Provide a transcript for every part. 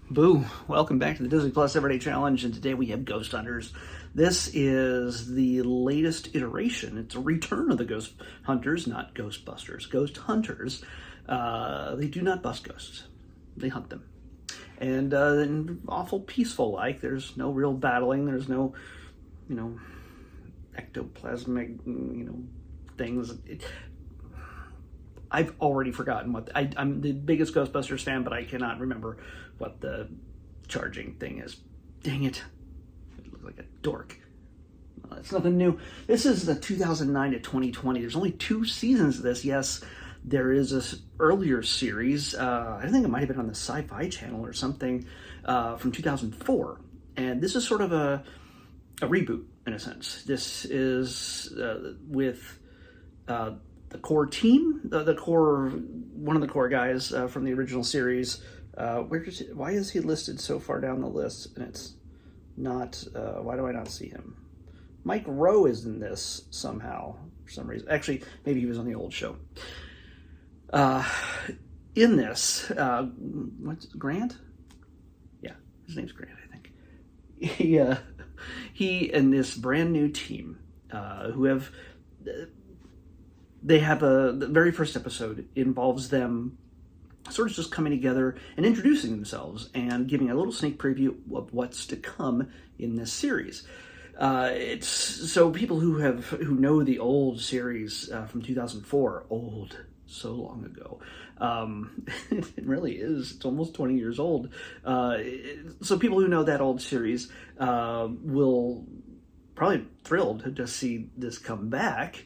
Boo! Welcome back to the Disney Plus Everyday Challenge, and today we have Ghost Hunters. This is the latest iteration. It's a return of the Ghost Hunters, not Ghostbusters. Ghost Hunters, they do not bust ghosts. They hunt them. And awful peaceful like. There's no real battling. There's no, ectoplasmic, things. I've already forgotten what I'm the biggest Ghostbusters fan, but I cannot remember what the charging thing is. Dang it! I look like a dork. Well, it's nothing new. This is the 2009 to 2020. There's only 2 seasons of this. Yes, there is this earlier series. I think it might have been on the Sci-Fi Channel or something from 2004, and this is sort of a reboot in a sense. This is with. The core team, one of the core guys from the original series. Why is he listed so far down the list? And it's not. Why do I not see him? Mike Rowe is in this somehow for some reason. Actually, maybe he was on the old show. In this, what's Grant? Yeah, his name's Grant, I think. He and this brand new team who have. They have the very first episode involves them sort of just coming together and introducing themselves and giving a little sneak preview of what's to come in this series. It's so people who know the old series from 2004, old, so long ago. It really is. It's almost 20 years old. So people who know that old series will probably be thrilled to see this come back.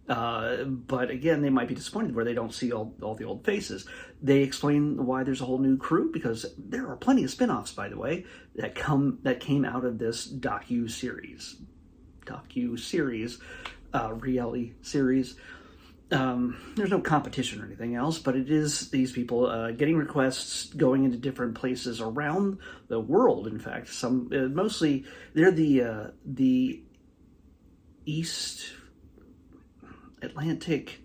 But again, they might be disappointed where they don't see all the old faces. They explain why there's a whole new crew, because there are plenty of spin-offs, by the way, that came out of this docu-series, reality series. There's no competition or anything else, but it is these people getting requests, going into different places around the world. In fact, some mostly they're the East Atlantic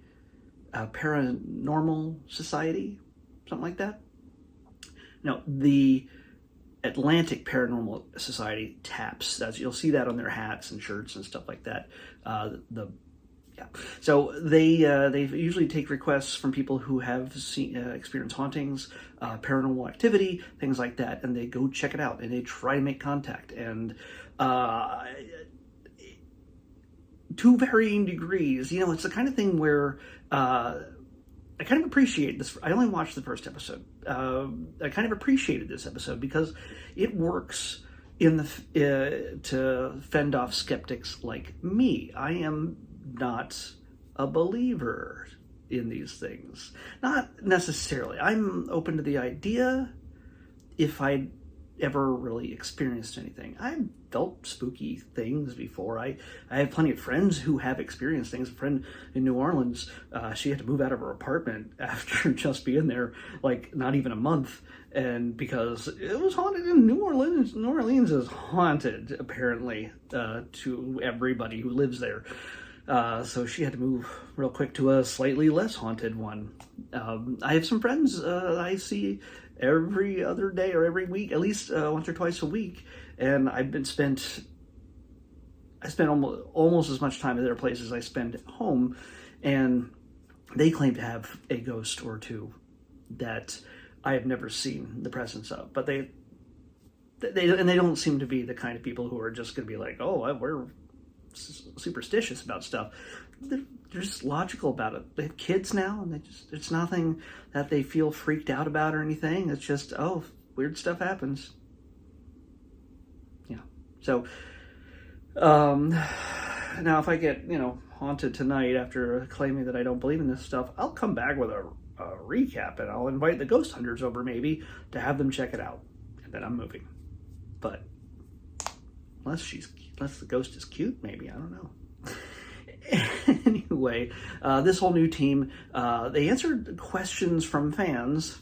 Paranormal Society, something like that. No, the Atlantic Paranormal Society TAPS. You'll see that on their hats and shirts and stuff like that. So they usually take requests from people who have experienced hauntings, paranormal activity, things like that, and they go check it out and they try to make contact. And to varying degrees, it's the kind of thing where I kind of appreciate this. I only watched the first episode. I kind of appreciated this episode because it works to fend off skeptics like me. I am not a believer in these things. Not necessarily. I'm open to the idea if I ever really experienced anything. I've felt spooky things before. I have plenty of friends who have experienced things. A friend in New Orleans, she had to move out of her apartment after just being there, like not even a month, and because it was haunted in New Orleans. New Orleans is haunted, apparently, to everybody who lives there. So she had to move real quick to a slightly less haunted one. I have some friends I see every other day or every week, at least once or twice a week, and I spent almost as much time at their place as I spend at home, and they claim to have a ghost or two that I have never seen the presence of, but they don't seem to be the kind of people who are just going to be like, oh, we're superstitious about stuff. They're just logical about it. They have kids now, and it's nothing that they feel freaked out about or anything. It's just, weird stuff happens. Yeah. So, now if I get, haunted tonight after claiming that I don't believe in this stuff, I'll come back with a recap, and I'll invite the Ghost Hunters over maybe to have them check it out, and then I'm moving. But unless the ghost is cute, maybe, I don't know. Anyway, this whole new team, they answered questions from fans.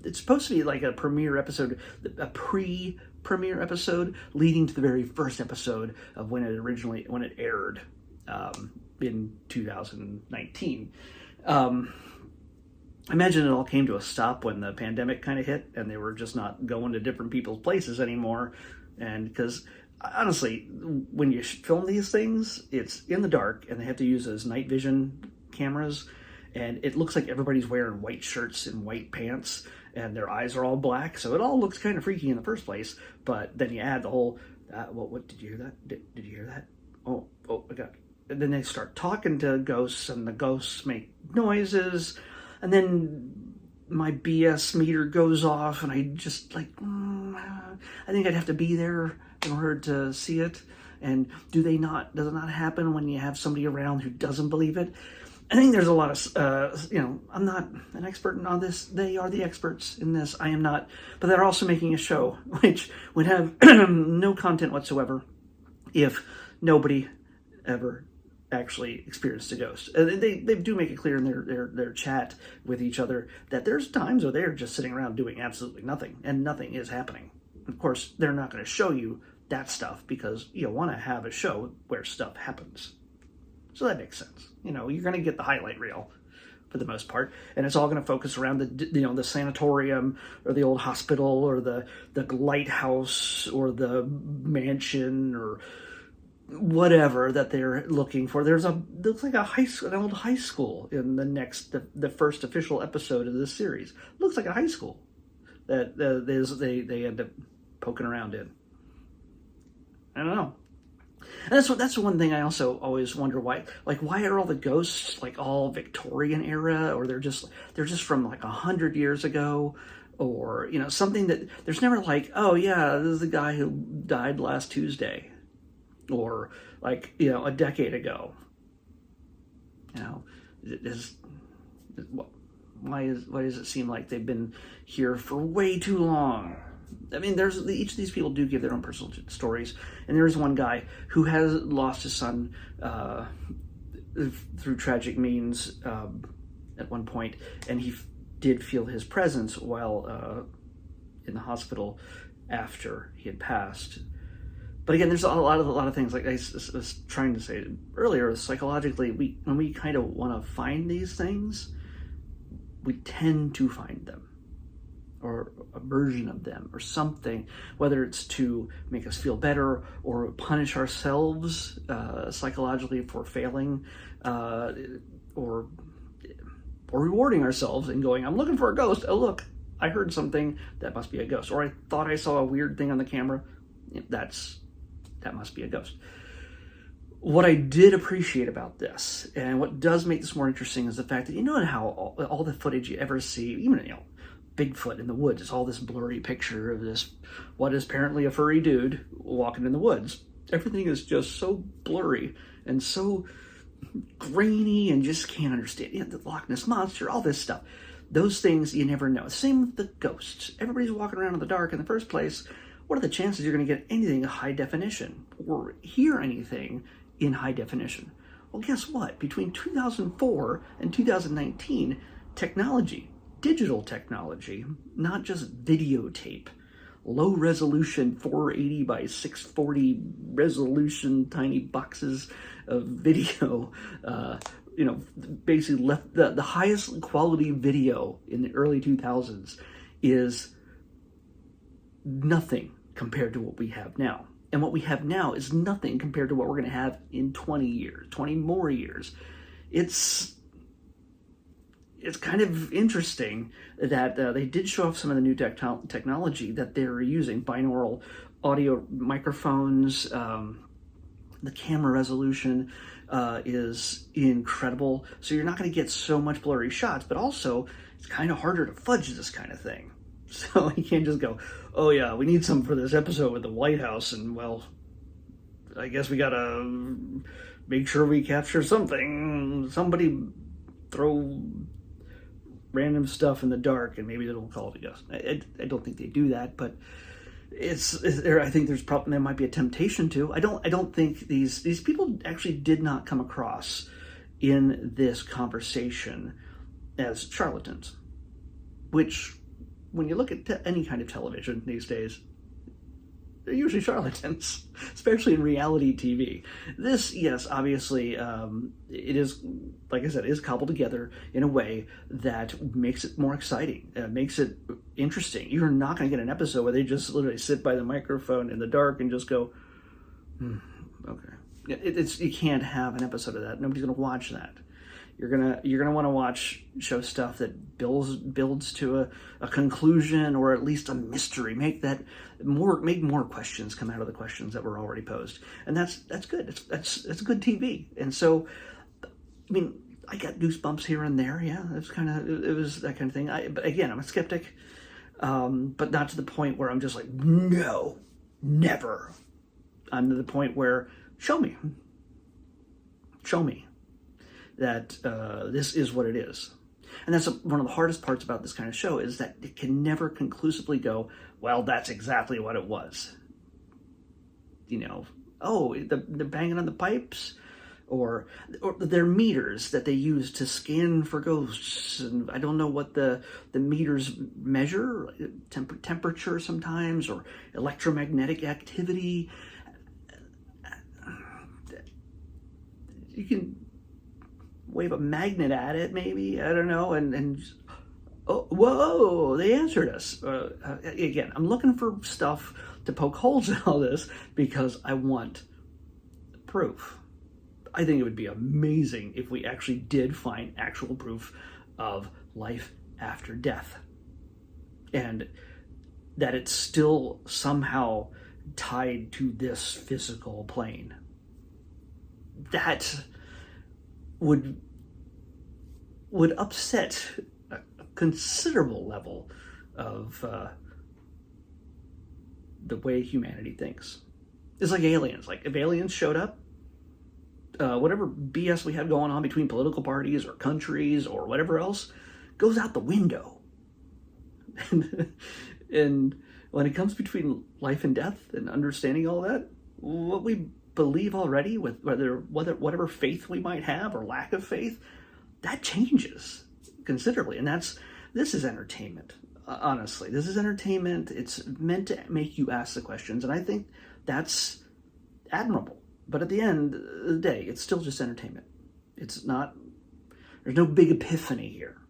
It's supposed to be like a premiere episode, a pre-premiere episode leading to the very first episode of when it aired in 2019. I imagine it all came to a stop when the pandemic kind of hit and they were just not going to different people's places anymore. And because honestly, when you film these things, it's in the dark and they have to use those night vision cameras. And it looks like everybody's wearing white shirts and white pants and their eyes are all black. So it all looks kind of freaky in the first place. But then you add the whole, what did you hear that? Did you hear that? Oh, I got. And then they start talking to ghosts and the ghosts make noises. And then my BS meter goes off and I just like, I think I'd have to be there in order to see it. And does it not happen when you have somebody around who doesn't believe it? I think there's a lot of, I'm not an expert on this. They are the experts in this. I am not. But they're also making a show which would have no content whatsoever if nobody ever actually experienced a ghost. They do make it clear in their chat with each other that there's times where they're just sitting around doing absolutely nothing and nothing is happening. Of course, they're not going to show you that stuff because you want to have a show where stuff happens. So that makes sense. You're going to get the highlight reel for the most part, and it's all going to focus around the sanatorium or the old hospital or the lighthouse or the mansion or whatever that they're looking for. Looks like an old high school in the first official episode of this series. Looks like a high school that they end up poking around in. I don't know. And that's one thing I also always wonder why are all the ghosts like all Victorian era, or they're just from like 100 years ago, or something that there's never like, oh yeah, this is the guy who died last Tuesday, or like a decade ago. Why does it seem like they've been here for way too long? I mean, each of these people do give their own personal stories, and there is one guy who has lost his son through tragic means at one point, and he did feel his presence while in the hospital after he had passed. But again, there's a lot of things, like I was trying to say earlier, psychologically, when we kind of want to find these things, we tend to find them, or a version of them, or something, whether it's to make us feel better or punish ourselves psychologically for failing, or rewarding ourselves and going, I'm looking for a ghost. Oh, look, I heard something. That must be a ghost. Or I thought I saw a weird thing on the camera. That must be a ghost. What I did appreciate about this, and what does make this more interesting, is the fact that how all the footage you ever see, even Bigfoot in the woods, it's all this blurry picture of this what is apparently a furry dude walking in the woods. Everything is just so blurry and so grainy and just can't understand. The Loch Ness Monster, all this stuff. Those things you never know. Same with the ghosts. Everybody's walking around in the dark in the first place. What are the chances you're going to get anything in high definition or hear anything in high definition? Well, guess what? Between 2004 and 2019, digital technology, not just videotape, low resolution 480 by 640 resolution tiny boxes of video, basically left the highest quality video in the early 2000s is nothing compared to what we have now. And what we have now is nothing compared to what we're going to have in 20 more years. It's kind of interesting that they did show off some of the new technology that they're using. Binaural audio microphones, the camera resolution is incredible. So you're not going to get so much blurry shots, but also it's kind of harder to fudge this kind of thing. So you can't just go, oh yeah, we need some for this episode with the White House, and well, I guess we gotta make sure we capture something. Somebody throw random stuff in the dark and maybe it'll call it a ghost. I don't think they do that, but I think there might be a temptation to. I don't think these people actually did not come across in this conversation as charlatans, which when you look at any kind of television these days, they're usually charlatans, especially in reality TV. This, yes, obviously, it is, like I said, is cobbled together in a way that makes it more exciting, makes it interesting. You're not going to get an episode where they just literally sit by the microphone in the dark and just go, okay. You can't have an episode of that. Nobody's going to watch that. You're gonna want to watch show stuff that builds to a conclusion, or at least a mystery. Make more questions come out of the questions that were already posed, and that's good. That's good TV. And so, I mean, I got goosebumps here and there. Yeah, it was that kind of thing. But again, I'm a skeptic, but not to the point where I'm just like, no, never. I'm to the point where show me that this is what it is. And that's one of the hardest parts about this kind of show, is that it can never conclusively go, well, that's exactly what it was. The banging on the pipes, or their meters that they use to scan for ghosts. And I don't know what the meters measure, temperature sometimes, or electromagnetic activity. You can wave a magnet at it, maybe, I don't know, and oh, whoa, they answered us. Again, I'm looking for stuff to poke holes in all this because I want proof. I think it would be amazing if we actually did find actual proof of life after death, and that it's still somehow tied to this physical plane. That would upset a considerable level of the way humanity thinks. It's like aliens. Like, if aliens showed up, whatever BS we have going on between political parties or countries or whatever else goes out the window. And when it comes between life and death and understanding all that, what we believe already, with whatever faith we might have or lack of faith, that changes considerably. And this is entertainment. Honestly, this is entertainment. It's meant to make you ask the questions, and I think that's admirable. But at the end of the day, it's still just entertainment. It's not, there's no big epiphany here.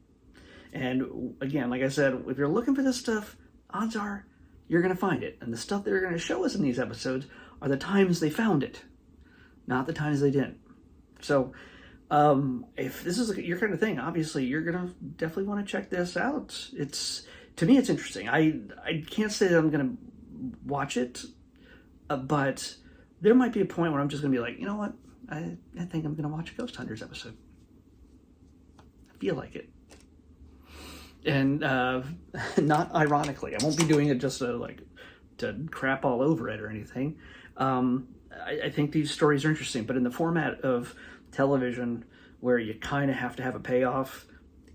And again, like I said, if you're looking for this stuff, odds are you're going to find it. And the stuff they're going to show us in these episodes are the times they found it, not the times they didn't. So if this is your kind of thing, obviously you're going to definitely want to check this out. To me, it's interesting. I can't say that I'm going to watch it, but there might be a point where I'm just going to be like, you know what? I think I'm going to watch a Ghost Hunters episode. I feel like it. And not ironically. I won't be doing it just to crap all over it or anything. I think these stories are interesting, but in the format of television, where you kind of have to have a payoff,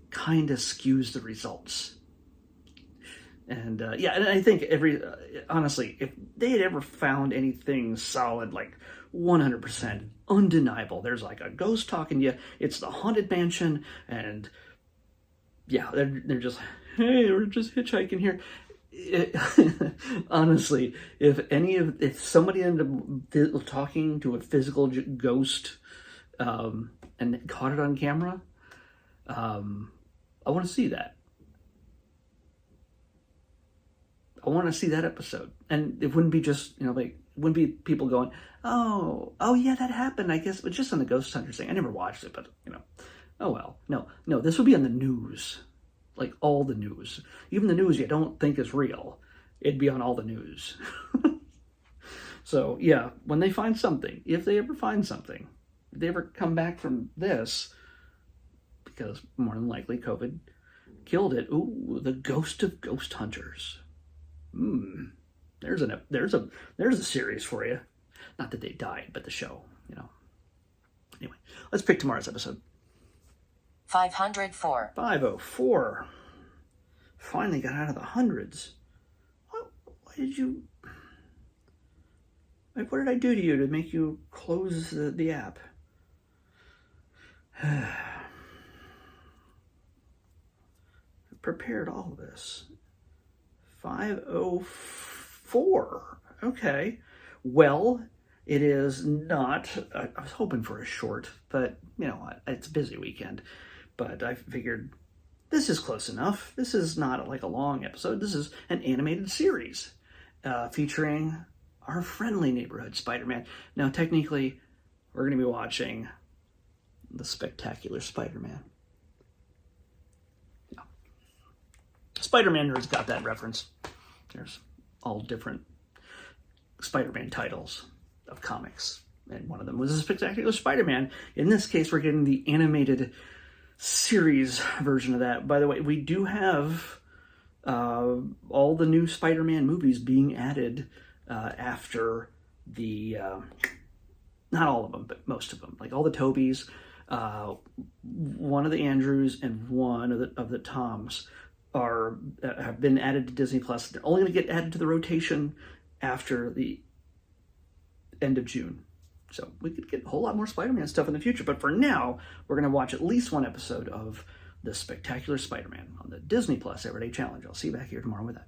kind of skews the results. And and I think honestly, if they had ever found anything solid, like 100% undeniable, there's like a ghost talking to you, it's the haunted mansion, and yeah, they're just, hey, we're just hitchhiking here. Honestly, if somebody ended up talking to a physical ghost and caught it on camera, I want to see that. I want to see that episode. And it wouldn't be just, wouldn't be people going, oh yeah, that happened, I guess, but just on the Ghost Hunters thing. I never watched it, but, oh well. No, this would be on the news. Like, all the news. Even the news you don't think is real, it'd be on all the news. So, yeah, when they find something, if they ever find something, if they ever come back from this, because more than likely COVID killed it, ooh, the ghost of Ghost Hunters. There's a series for you. Not that they died, but the show, Anyway, let's pick tomorrow's episode. 504. 504. Finally got out of the hundreds. Why did you... What did I do to you to make you close the app? I prepared all of this. 504. Okay. Well, it is not. I was hoping for a short, but you know what? It's a busy weekend. But I figured this is close enough. This is not like a long episode. This is an animated series featuring our friendly neighborhood Spider-Man. Now, technically, we're going to be watching The Spectacular Spider-Man. Yeah. Spider-Man nerds got that reference. There's all different Spider-Man titles of comics, and one of them was The Spectacular Spider-Man. In this case, we're getting the animated series version of that. By the way, we do have all the new Spider-Man movies being added after the not all of them, but most of them, like all the Tobys, one of the Andrews, and one of the Toms have been added to Disney Plus. They're only going to get added to the rotation after the end of June. So we could get a whole lot more Spider-Man stuff in the future. But for now, we're going to watch at least one episode of The Spectacular Spider-Man on the Disney Plus Everyday Challenge. I'll see you back here tomorrow with that.